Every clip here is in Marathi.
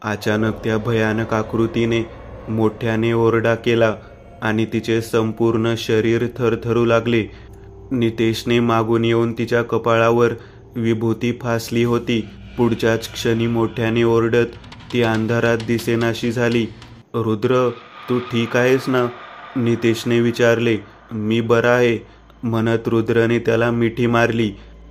अचानक त्या भयानक आकृतीने मोठ्याने ओरडा केला आणि तिचे संपूर्ण शरीर थरथरू लागले. नितेशने मागून येऊन तिच्या कपाळावर विभूती फासली होती. पुढच्याच क्षणी मोठ्याने ओरडत ती अंधारात दिसेनाशी झाली. रुद्र, तू ठीक आहेस ना? नितेशने विचारले. मी बरा आहे म्हणत रुद्रने त्याला मिठी मारली.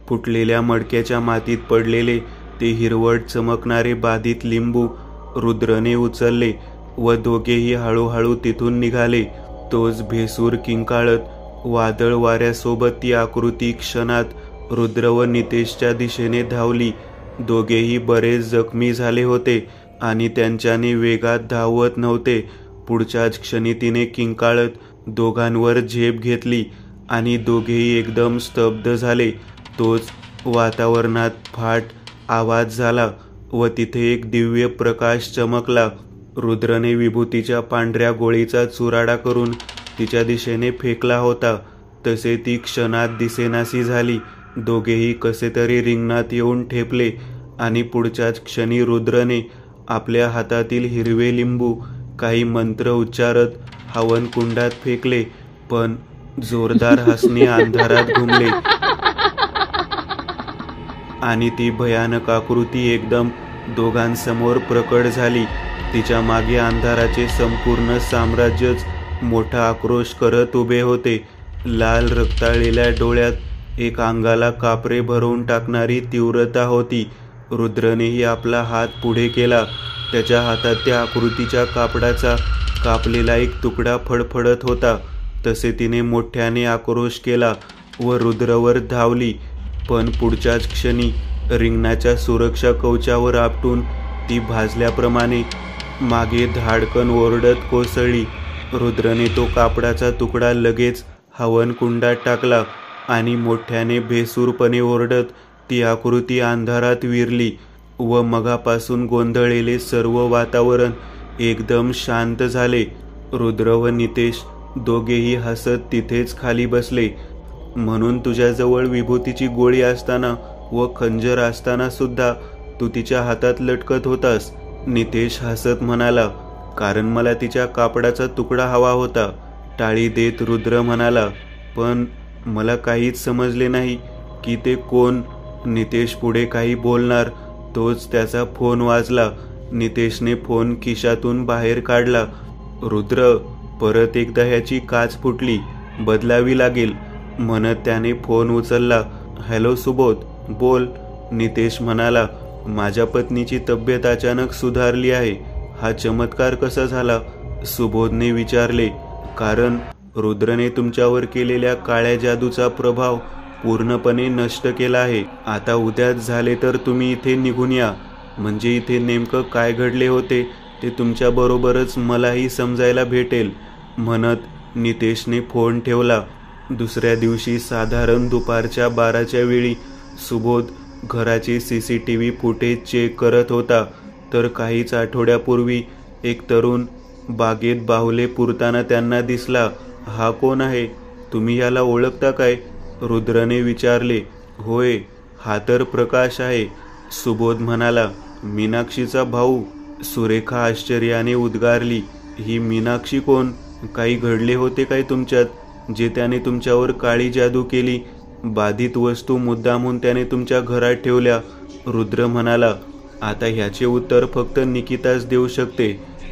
फुटलेल्या मडक्याच्या मातीत पडलेले ते हिरवट चमकणारे बाधित लिंबू रुद्रने उचलले व दोघेही हळूहळू तिथून निघाले. तोच भेसूर किंकाळत वादळ वाऱ्यासोबत ती आकृती क्षणात रुद्र व नितेशच्या दिशेने धावली. दोघेही बरेच जखमी झाले होते आणि त्यांच्याने वेगात धावत नव्हते. पुढच्याच क्षणी तिने किंकाळत दोघांवर झेप घेतली आणि दोघेही एकदम स्तब्ध झाले. तोच वातावरणात फाट आवाज झाला व तिथे एक दिव्य प्रकाश चमकला. रुद्रने विभूतीच्या पांढऱ्या गोळीचा चुराडा करून तिच्या दिशेने फेकला होता. तसे ती क्षणात दिसेनाशी झाली. दोघेही कसे तरी रिंगणात येऊन ठेपले आणि पुढच्याच क्षणी रुद्रने आपल्या हातातील हिरवे लिंबू काही मंत्र उच्चारत हवनकुंडात फेकले. पण जोरदार हसणे अंधारात घुमले आणि ती भयानक आकृती एकदम दोघांसमोर प्रकट झाली. तिच्या मागे अंधाराचे संपूर्ण साम्राज्यच मोठा आक्रोश करत उभे होते. लाल रक्ताळलेल्या डोळ्यात एक अंगाला कापरे भरवून टाकणारी तीव्रता होती. रुद्रनेही आपला हात पुढे केला. त्याच्या हातात त्या आकृतीच्या कापडाचा कापलेला एक तुकडा फडफडत होता. तसे तिने मोठ्याने आक्रोश केला व रुद्रवर धावली. पण पुढच्याच क्षणी रिंगणाच्या सुरक्षा कवचावर आपटून ती भाजल्याप्रमाणे मागे धाडकन ओरडत कोसळली. रुद्रने तो कापडाचा तुकडा लगेच हवनकुंडात टाकला आणि मोठ्याने भेसूरपणे ओरडत ती आकृती अंधारात विरली व मगापासून गोंधळलेले सर्व वातावरण एकदम शांत झाले. रुद्र व नितेश दोघेही हसत तिथेच खाली बसले. म्हणून तुझ्याजवळ विभूतीची गोळी असताना व खंजर असताना सुद्धा तू तिच्या हातात लटकत होतास? नितेश हसत म्हणाला. कारण मला तिच्या कापडाचा तुकडा हवा होता, टाळी देत रुद्र म्हणाला. पण मला काहीच समजले नाही की ते कोण? नितेश पुढे काही बोलणार तोच त्याचा फोन वाजला. नितेशने फोन खिशातून बाहेर काढला. रुद्र, परत एकदा ह्याची काच फुटली, बदलावी लागेल म्हणत त्याने फोन उचलला. हॅलो सुबोध, बोल, नितेश म्हणाला. माझ्या पत्नीची तब्येत अचानक सुधारली आहे. हा चमत्कार कसा झाला? सुबोधने विचारले. कारण रुद्रने तुमच्यावर केलेल्या काळ्या जादूचा प्रभाव पूर्णपणे नष्ट केला आहे. आता उद्याच झाले तर तुम्ही इथे निघून या. म्हणजे इथे नेमकं काय घडले होते ते तुमच्याबरोबरच मलाही समजायला भेटेल म्हणत नितेशने फोन ठेवला. दुसऱ्या दिवशी साधारण दुपारच्या 12च्या वेळी सुबोध घराचे CCTV फुटेज चेक करत होता. तर काहीच आठवड्यापूर्वी एक तरुण बागेत बाहुले पुरताना त्यांना दिसला. हा कोण आहे? तुम्ही याला ओळखता काय? रुद्रने विचारले. होय, हा तर प्रकाश आहे, सुबोध म्हणाला. मीनाक्षीचा भाऊ? सुरेखा आश्चर्याने उद्गारली. ही मीनाक्षी कोण? काही घडले होते काय तुमच्यात जे त्याने तुमच्यावर काळी जादू केली? बाधित वस्तू मुद्दामून त्याने तुमच्या घरात ठेवल्या, रुद्र म्हणाला. आता ह्याचे उत्तर फक्त निकिताच देऊ शकते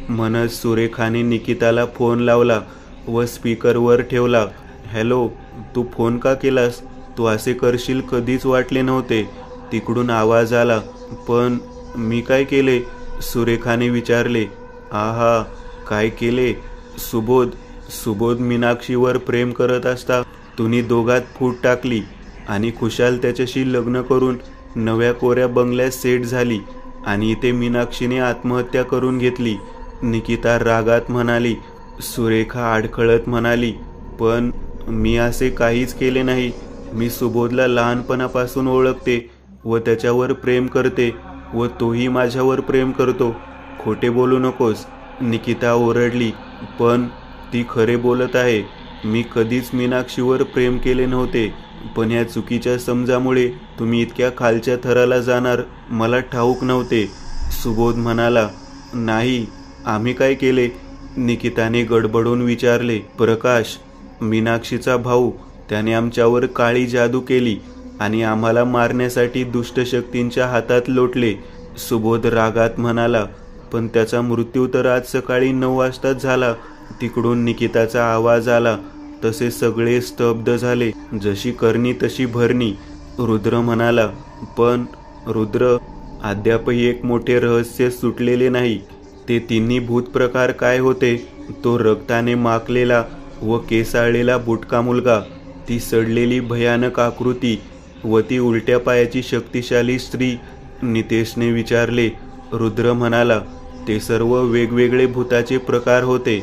म्हणत सुरेखाने निकिताला फोन लावला व स्पीकरवर ठेवला. हॅलो, तू फोन का केलास? तू असे करशील कधीच वाटले नव्हते, तिकडून आवाज आला. पण मी काय केले? सुरेखाने विचारले. आहा, काय केले? सुबोध मीनाक्षीवर प्रेम करत असता तुम्ही दोघात फूट टाकली आणि खुशाल त्याच्याशी लग्न करून नव्या कोऱ्या बंगल्यात सेट झाली आणि इथे मीनाक्षीने आत्महत्या करून घेतली, निकिता रागात म्हणाली. सुरेखा अडखळत म्हणाली. पण मी असे काहीच केले नाही. मी सुबोधला लहानपणापासून ओळखते व त्याच्यावर प्रेम करते व तोही माझ्यावर प्रेम करतो. खोटे बोलू नकोस, निकिता ओरडली. पण ती खरे बोलत आहे. मी कधीच मीनाक्षीवर प्रेम केले नव्हते. पण या चुकीच्या समजामुळे तुम्ही इतक्या खालच्या थराला जाणार मला ठाऊक नव्हते, सुबोध म्हणाला. नाही, आम्ही काय केले? निकिताने गडबडून विचारले. प्रकाश, मीनाक्षीचा भाऊ, त्याने आमच्यावर काळी जादू केली आणि आम्हाला मारण्यासाठी दुष्ट शक्तींच्या हातात लोटले, सुबोध रागात म्हणाला. पण त्याचा मृत्यू तर आज सकाळी 9 वाजताच झाला. तिकडून निकिताचा आवाज आला. तसे सगळे स्तब्ध झाले. जशी करणी तशी भरणी, रुद्र म्हणाला. पण रुद्र, अद्यापही एक मोठे रहस्य सुटलेले नाही. ते तिन्ही भूत प्रकार काय होते? तो रक्ताने माखलेला व केसाळलेला बुटका मुलगा, ती सडलेली भयानक आकृती व ती उलट्या पायाची शक्तिशाली स्त्री, नितेशने विचारले. रुद्र म्हणाला. ते सर्व वेगवेगळे भूताचे प्रकार होते.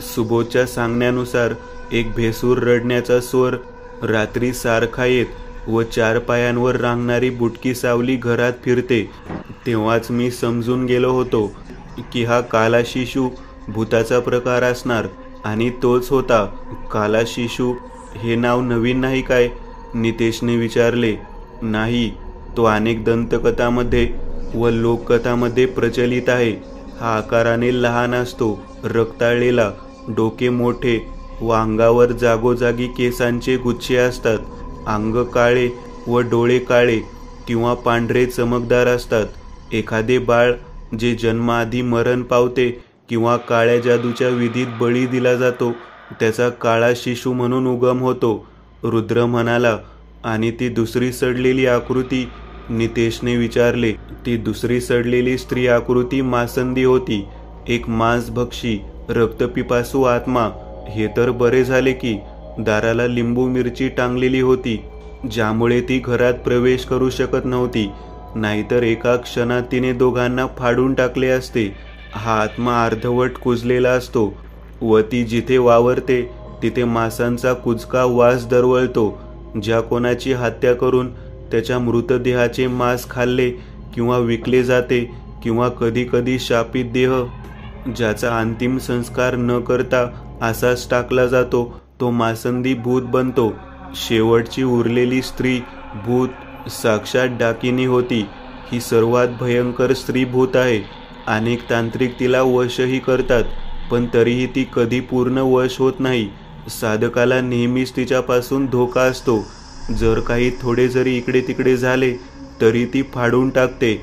सुबोधच्या सांगण्यानुसार एक भेसूर रडण्याचा स्वर रात्री सारखा येत व 4 पायांवर रांगणारी बुटकी सावली घरात फिरते. तेव्हाच मी समजून गेलो होतो की हा काला शिशू भूताचा प्रकार असणार, आणि तोच होता. काला शिशू हे नाव नवीन नाही काय? नितेशने विचारले. नाही, तो अनेक दंतकथामध्ये व लोककथामध्ये प्रचलित आहे. हा आकाराने लहान असतो, रक्ताळलेला, डोके मोठे व अंगावर जागोजागी केसांचे गुच्छे असतात. अंग काळे व डोळे काळे किंवा पांढरे चमकदार असतात. एखादे बाळ जे जन्माआधी मरण पावते किंवा काळ्या जादूच्या विधीत बळी दिला जातो, त्याचा काळा शिशू म्हणून उगम होतो, रुद्र म्हणाला. आणि ती दुसरी सडलेली आकृती? नितेशने विचारले. ती दुसरी सडलेली स्त्री आकृती मासंदी होती, एक मांसभक्षी रक्तपिपासू आत्मा. हे तर बरे झाले की दाराला लिंबू मिरची टांगलेली होती, ज्यामुळे ती घरात प्रवेश करू शकत नव्हती, नाहीतर एका क्षणात तिने दोघांना फाडून टाकले असते. हा आत्मा अर्धवट कुजलेला असतो व ती जिथे वावरते तिथे मांसांचा कुजका वास दरवळतो. ज्या कोणाची हत्या करून त्याच्या मृतदेहाचे मांस खाल्ले किंवा विकले जाते, किंवा कधी कधी शापित देह ज्याचा अंतिम संस्कार न करता असाच टाकला जातो, तो मासंदी भूत बनतो. शेवटची उरलेली स्त्री भूत साक्षात डाकिनी होती. ही सर्वात भयंकर स्त्री भूत आहे. अनेक तांत्रिक तिला वशही करतात, पण तरीही ती कधी पूर्ण वश होत नाही. साधकाला नेहमीच तिच्यापासून धोका असतो. जर काही थोडे जरी इकडे तिकडे झाले तरी ती फाडून टाकते.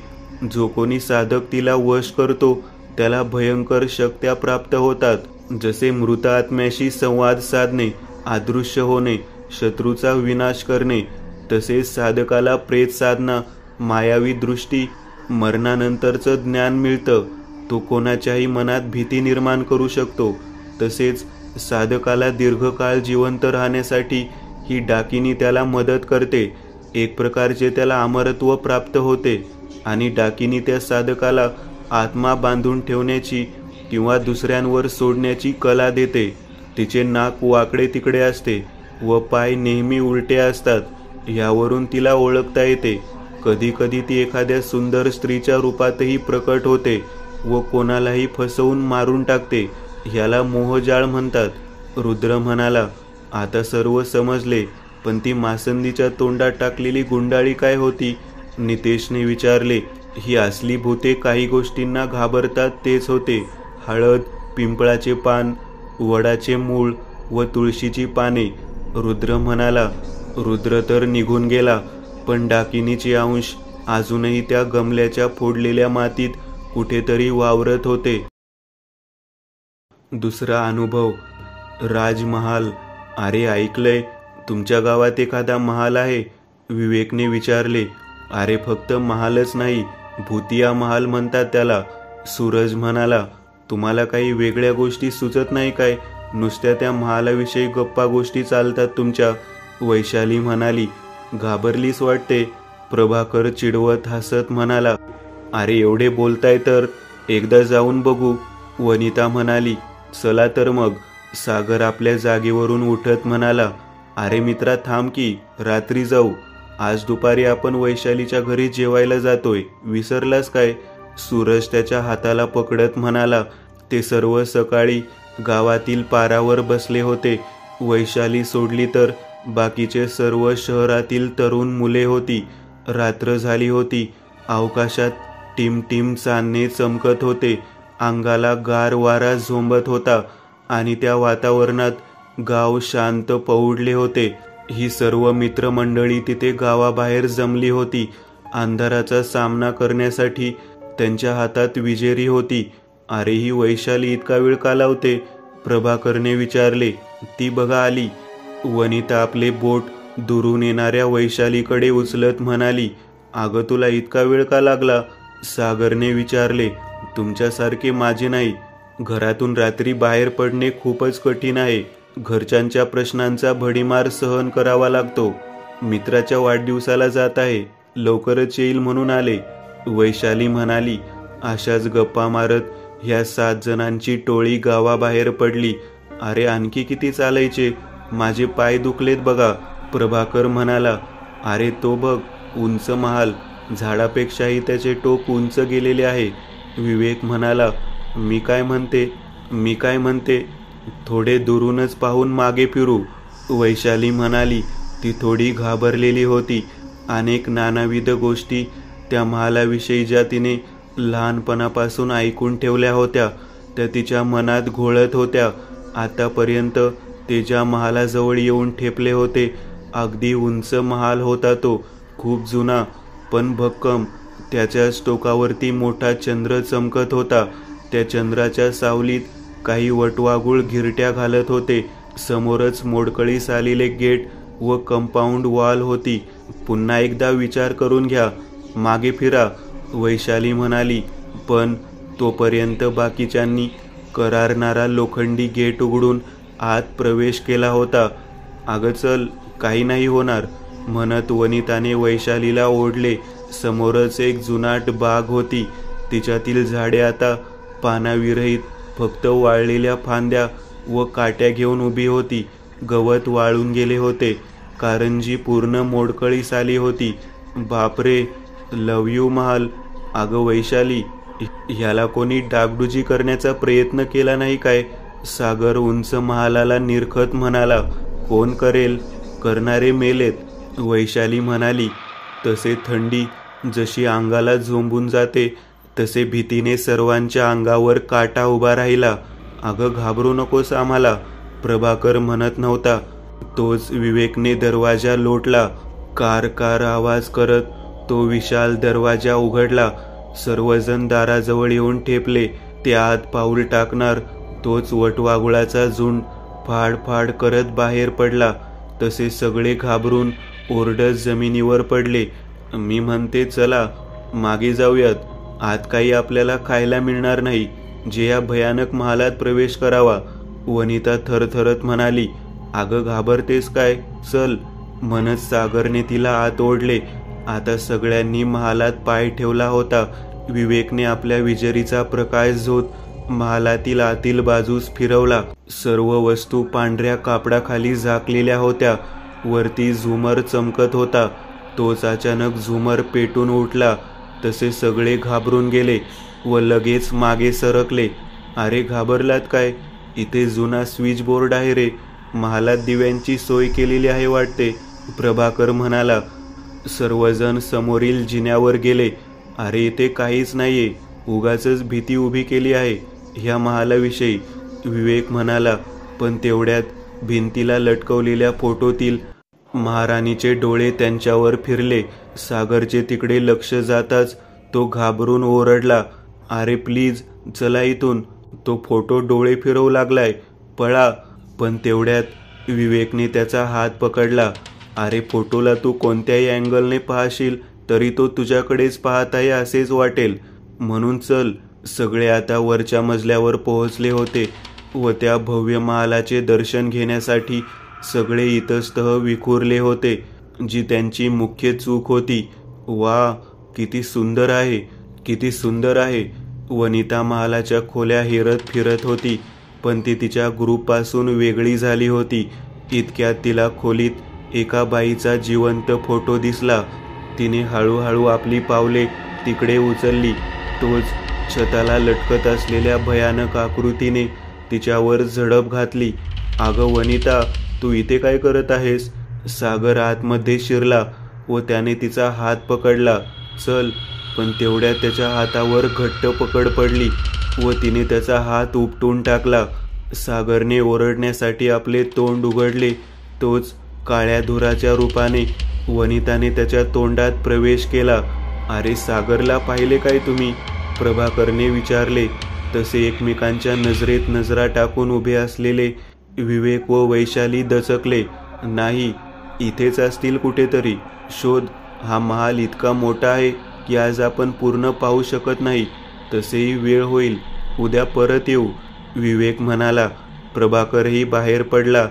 जो कोणी साधक तिला वश करतो त्याला भयंकर शक्त्या प्राप्त होतात, जसे मृत आत्म्याशी संवाद साधणे, अदृश्य होणे, शत्रूचा विनाश करणे. तसेच साधकाला प्रेत साधना, मायावी दृष्टी, मरणानंतरचं ज्ञान मिळतं. तो कोणाच्याही मनात भीती निर्माण करू शकतो. तसेच साधकाला दीर्घकाळ जिवंत राहण्यासाठी ही डाकिनी त्याला मदत करते. एक प्रकारचे त्याला अमरत्व प्राप्त होते, आणि डाकिनी त्या साधकाला आत्मा बांधून ठेवण्याची किंवा दुसऱ्यांवर सोडण्याची कला देते. तिचे नाक वाकडे तिकडे असते व पाय नेहमी उलटे असतात. यावरून तिला ओळखता येते. कधी कधी ती एखाद्या सुंदर स्त्रीच्या रूपातही प्रकट होते व कोणालाही फसवून मारून टाकते. ह्याला मोहजाळ म्हणतात, रुद्र म्हणाला. आता सर्व समजले, पण ती मासंदीच्या तोंडात टाकलेली गुंडाळी काय होती? नितेशने विचारले. ही असली भूते काही गोष्टींना घाबरतात तेच होते. हळद, पिंपळाचे पान, वडाचे मूळ व तुळशीची पाने, रुद्र म्हणाला. रुद्र तर निघून गेला, पण डाकिनीचे अंश अजूनही त्या गमल्याच्या फोडलेल्या मातीत कुठेतरी वावरत होते. दुसरा अनुभव. राजमहाल. अरे ऐकलंय, तुमच्या गावात एखादा महाल आहे? विवेकने विचारले. अरे फक्त महालच नाही, भूतिया महाल म्हणतात त्याला, सूरज म्हणाला. तुम्हाला काही वेगळ्या गोष्टी सुचत नाही काय? नुसत्या त्या महालाविषयी गप्पा गोष्टी चालतात तुमच्या, वैशाली म्हणाली. घाबरलीस वाटते, प्रभाकर चिडवत हसत म्हणाला. अरे एवढे बोलताय तर एकदा जाऊन बघू, वनिता म्हणाली. चला तर मग, सागर आपल्या जागेवरून उठत म्हणाला. अरे मित्रा थांब की, रात्री जाऊ. आज दुपारी आपण वैशालीच्या घरी जेवायला जातोय, विसरलास काय? सूरज त्याच्या हाताला पकडत म्हणाला. ते सर्व सकाळी गावातील पारावर बसले होते. वैशाली सोडली तर बाकीचे सर्व शहरातील तरुण मुले होती. रात्र झाली होती. अवकाशात टिमटिम चांदणे चमकत होते. अंगाला गार वारा झोंबत होता आणि त्या वातावरणात गाव शांत पौडले होते. ही सर्व मित्रमंडळी तिथे गावाबाहेर जमली होती. अंधाराचा सामना करण्यासाठी त्यांच्या हातात विजेरी होती. अरे, ही वैशाली इतका वेळ का लावते? प्रभाकरने विचारले. ती बघा आली. वनिता आपले बोट दुरून येणाऱ्या वैशालीकडे उचलत म्हणाली. अगं, तुला इतका वेळ का लागला? सागरने विचारले. तुमच्यासारखे माझे नाही. घरातून रात्री बाहेर पडणे खूपच कठीण आहे. घरच्यांच्या प्रश्नांचा भडीमार सहन करावा लागतो. मित्राच्या वाढदिवसाला जात आहे, लवकरच येईल म्हणून आले, वैशाली म्हणाली. अशाच गप्पा मारत ह्या 7 जणांची टोळी गावाबाहेर पडली. अरे, आणखी किती चालायचे? माझे पाय दुखलेत बघा, प्रभाकर म्हणाला. अरे, तो बघ, उंच महाल, झाडापेक्षाही त्याचे टोक उंच गेलेले आहे, विवेक म्हणाला. मी काय म्हणते, थोडे दुरूनच पाहून मागे फिरू, वैशाली म्हणाली. ती थोडी घाबरलेली होती. अनेक नानाविध गोष्टी त्या महालाविषयी ज्या तिने लहानपणापासून ऐकून ठेवल्या होत्या त्या तिच्या मनात घोळत होत्या. आतापर्यंत ते ज्या महालाजवळ येऊन ठेपले होते, अगदी उंच महाल होता तो, खूप जुना पण भक्कम. त्याच्याच टोकावरती मोठा चंद्र चमकत होता. त्या चंद्राच्या सावलीत काही वटवाघूळ घिरट्या घालत होते. समोरच मोडकळीस आलेले गेट व कंपाऊंड वॉल होती. पुन्हा एकदा विचार करून घ्या, मागे फिरा, वैशाली म्हणाली. पण तोपर्यंत बाकीच्यांनी करारणारा लोखंडी गेट उघडून आत प्रवेश केला होता. अगं चल, काही नाही होणार, म्हणत वनिताने वैशालीला ओढले. समोरच एक जुनाट बाग होती. तिच्यातील झाडे आता पानाविरहित फक्त वाळलेल्या फांद्या व काट्या घेऊन उभी होती. गवत वाळून गेले होते. कारंजी पूर्ण मोडकळीस आली होती. बापरे, लव यू महाल. अगं वैशाली, ह्याला कोणी डागडुजी करण्याचा प्रयत्न केला नाही काय? सागर उंच महालाला निरखत म्हणाला. कोण करेल? करणारे मेलेत, वैशाली म्हणाली. तसे थंडी जशी अंगाला झोंबून जाते तसे भीतीने सर्वांच्या अंगावर काटा उभा राहिला. अगं घाबरू नकोस आम्हाला, प्रभाकर म्हणत नव्हता. तोच विवेकने दरवाजा लोटला. कार कार आवाज करत तो विशाल दरवाजा उघडला. सर्वजण दाराजवळ येऊन ठेपले. ते आत पाऊल टाकणार तोच वटवाघुळाचा झुंड फाड फाड करत बाहेर पडला. तसे सगळे घाबरून ओरडत जमिनीवर पडले. मी म्हणते चला मागे जाऊयात, आत काही आपल्याला खायला मिळणार नाही, जे या भयानक महालात प्रवेश करावा, वनिता थरथरत म्हणाली. अगं घाबरतेस काय, चल, म्हणत सागरने तिला आत ओढले. आता सगळ्यांनी महालात पाय ठेवला होता. विवेकने आपल्या विजेरीचा प्रकाश झोत महालातील आतील बाजूस फिरवला. सर्व वस्तू पांढऱ्या कापडाखाली झाकलेल्या होत्या. वरती झुमर चमकत होता. तोच अचानक झुमर पेटून उठला. तसे सगळे घाबरून गेले व लगेच मागे सरकले. अरे घाबरलात काय? इथे जुना स्विच बोर्ड आहे रे, महालात दिव्यांची सोय केलेली आहे वाटते, प्रभाकर म्हणाला. सर्वजण समोरील जिन्यावर गेले. अरे इथे काहीच नाहीये, उगाचच भीती उभी केली आहे ह्या महालाविषयी, विवेक म्हणाला. पण तेवढ्यात भिंतीला लटकवलेल्या फोटोतील महाराणीचे डोळे त्यांच्यावर फिरले. सागरचे तिकडे लक्ष जाताच तो घाबरून ओरडला. अरे प्लीज चला इथून, तो फोटो डोळे फिरवू लागलाय, पळा. पण तेवढ्यात विवेकने त्याचा हात पकडला. अरे फोटोला तू कोणत्याही अँगलने पाहशील तरी तो तुझ्याकडेच पाहत आहे असेच वाटेल, म्हणून चल. सगळे आता वरच्या मजल्यावर पोहोचले होते व त्या भव्य महालाचे दर्शन घेण्यासाठी सगळे इतस्तः विखुरले होते, जी त्यांची मुख्य चूक होती. वा, किती सुंदर आहे, किती सुंदर आहे. वनिता महालाच्या खोल्या हेरत फिरत होती, पण ती तिच्या ग्रुपपासून वेगळी झाली होती. इतक्यात तिला खोलीत एका बाईचा जिवंत फोटो दिसला. तिने हळूहळू आपली पावले तिकडे उचलली. तोच छताला लटकत असलेल्या भयानक आकृतीने तिच्यावर झडप घातली. अगं वनिता, तू इथे काय करत आहेस? सागर आतमध्ये शिरला व त्याने तिचा हात पकडला. चल, पण तेवढ्यात त्याच्या हातावर घट्ट पकड पडली. व तिने त्याचा हात उपटून टाकला. सागरने ओरडण्यासाठी आपले तोंड उघडले. तोच काळ्या धुराच्या रूपाने वनिताने त्याच्या तोंडात प्रवेश केला. अरे सागरला पाहिले काय तुम्ही? प्रभाकरने विचारले. तसे एकमेकांच्या नजरेत नजरा टाकून उभे असलेले विवेक व वैशाली दचकले. नाही, इथेच असतील कुठेतरी. शोध. हा महाल इतका मोठा आहे की आज आपण पूर्ण पाहू शकत नाही. तसेही वेळ होईल. उद्या परत येऊ, विवेक म्हणाला. प्रभाकरही बाहेर पडला.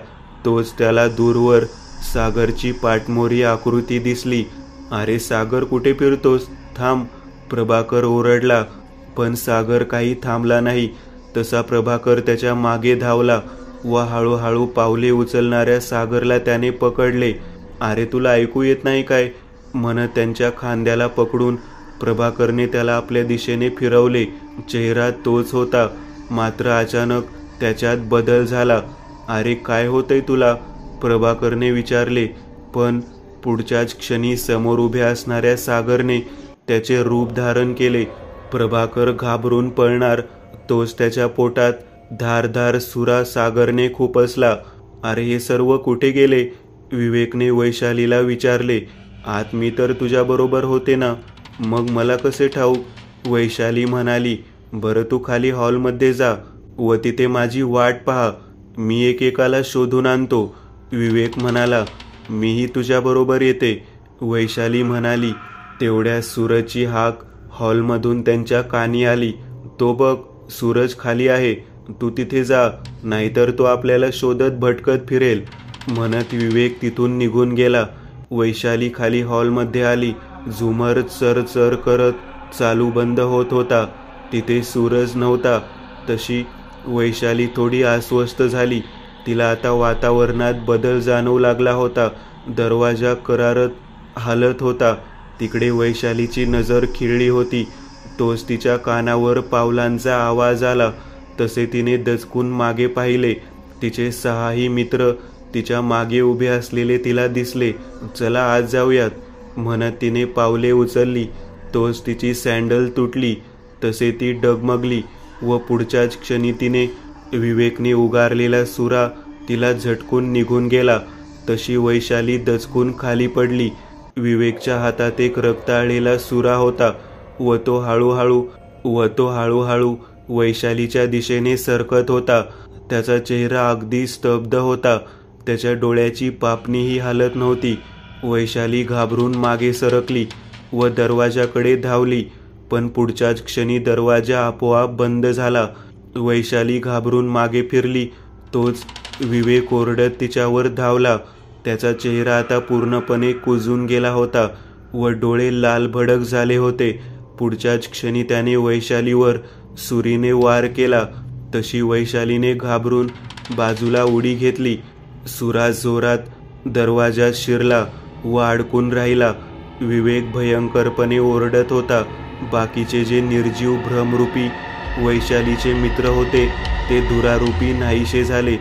तोच त्याला दूरवर सागरची पाठमोरी आकृती दिसली. अरे सागर, कुठे फिरतोस? थांब, प्रभाकर ओरडला. पण सागर काही थांबला नाही. तसा प्रभाकर त्याच्या मागे धावला व हळूहळू पावले उचलणाऱ्या सागरला त्याने पकडले. अरे तुला ऐकू येत नाही काय? म्हणत त्यांच्या खांद्याला पकडून प्रभाकरने त्याला आपल्या दिशेने फिरवले. चेहरा तोच होता, मात्र अचानक त्याच्यात बदल झाला. अरे काय होतंय तुला? प्रभाकरने विचारले. पण पुढच्याच क्षणी समोर उभ्या असणाऱ्या सागरने त्याचे रूप धारण केले. प्रभाकर घाबरून पळणार, तोच त्याच्या पोटात धारधार सुरा सागरने खुपसला. अरे हे सर्व कुठे गेले? विवेकने वैशालीला विचारले. आत मी तर तुझ्याबरोबर होते ना, मग मला कसे ठाऊक? वैशाली म्हणाली. बरं तू खाली हॉलमध्ये जा व तिथे माझी वाट पहा, मी एकेकाला शोधून आणतो, विवेक म्हणाला. मीही तुझ्याबरोबर येते, वैशाली म्हणाली. तेवढ्या सूरजची हाक हॉलमधून त्यांच्या कानी आली. तो बघ, सूरज खाली आहे, तू तिथे जा, नाहीतर तो आपल्याला शोधत भटकत फिरेल, म्हणत विवेक तिथून निघून गेला. वैशाली खाली हॉलमध्ये आली. झुमर चर करत चालू बंद होत होता. तिथे सूरज नव्हता. तशी वैशाली थोडी अस्वस्थ झाली. तिला आता वातावरणात बदल जाणवू लागला होता. दरवाजा करारत हालत होता. तिकडे वैशालीची नजर खिळली होती. तोच तिच्या कानावर पावलांचा आवाज आला. तसे तिने दचकून मागे पाहिले. तिचे 6ही मित्र तिच्या मागे उभे असलेले तिला दिसले. चला आत जाऊयात, म्हणत तिने पावले उचलली. तोच तिची सँडल तुटली. तसे ती डगमगली व पुढच्याच क्षणी तिने विवेकने उगारलेला सुरा तिला झटकून निघून गेला. तशी वैशाली दचकून खाली पडली. विवेकच्या हातात एक रक्ताळलेला सुरा होता व तो हळूहळू वैशालीच्या दिशेने सरकत होता. त्याचा चेहरा अगदी स्तब्ध होता. त्याच्या डोळ्याची पापणीही हालत नव्हती. वैशाली घाबरून मागे सरकली व दरवाजाकडे धावली. पण पुढच्याच क्षणी दरवाजा आपोआप बंद झाला. वैशाली घाबरून मागे फिरली. तोच विवेक ओरडत तिच्यावर धावला. त्याचा चेहरा आता पूर्णपणे कुजून गेला होता व डोळे लाल भडक झाले होते. पुढच्याच क्षणी त्याने वैशालीवर सुरीने वार केला. तशी वैशालीने घाबरून बाजूला उडी घेतली. सुरा जोरात दरवाजात शिरला व अडकून राहिला. विवेक भयंकरपणे ओरडत होता. बाकीचे जे निर्जीव भ्रमरूपी वैशालीचे मित्र होते ते धुरारूपी नाहीसे झाले.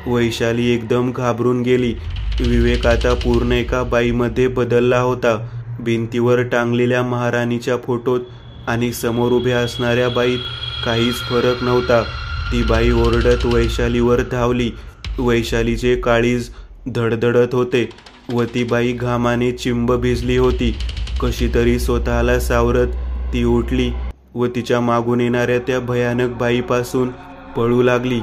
वैशाली एकदम घाबरून गेली. विवेक आता पूर्ण एका बाईमध्ये बदलला होता. भिंतीवर टांगलेल्या महाराणीच्या फोटोत आणि समोर उभ्या असणाऱ्या बाईत काहीच फरक नव्हता. ती बाई ओरडत वैशालीवर धावली. वैशालीचे काळीज धडधडत होते व ती बाई घामाने चिंब भिजली होती. कशी तरी स्वतःला सावरत ती उठली व तिच्या मागून येणाऱ्या त्या भयानक बाईपासून पळू लागली.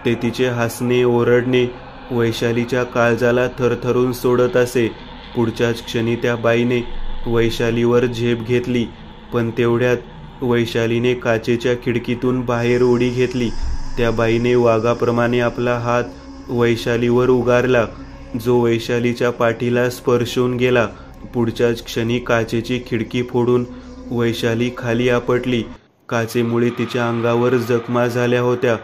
ते तिचे हसणे ओरडणे वैशालीच्या काळजाला थरथरून सोडत असे. पुढच्याच क्षणी त्या बाईने वैशालीवर झेप घेतली. पण तेवढ्यात वैशालीने काचेच्या खिडकीतून बाहेर उडी घेतली. त्या बाईने वाघाप्रमाणे आपला हात वैशालीवर उगारला, जो वैशालीच्या पाठीला स्पर्शून गेला. पुढच्याच क्षणी काचेची खिडकी फोडून वैशाली खाली आपटली. काचेमुळे तिच्या अंगावर जखमा झाल्या होत्या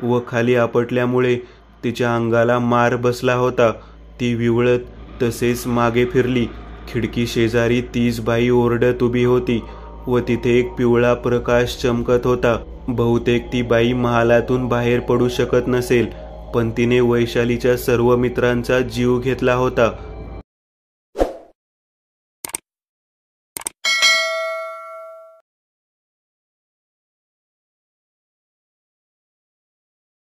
व खाली आपटल्यामुळे तिच्या अंगाला मार बसला होता. ती विवळत तसेच मागे फिरली. खिडकी शेजारी तीच बाई ओरडत उभी होती व तिथे एक पिवळा प्रकाश चमकत होता. बहुतेक ती बाई महालातून बाहेर पडू शकत नसेल, पण तिने वैशालीच्या सर्व मित्रांचा जीव घेतला होता.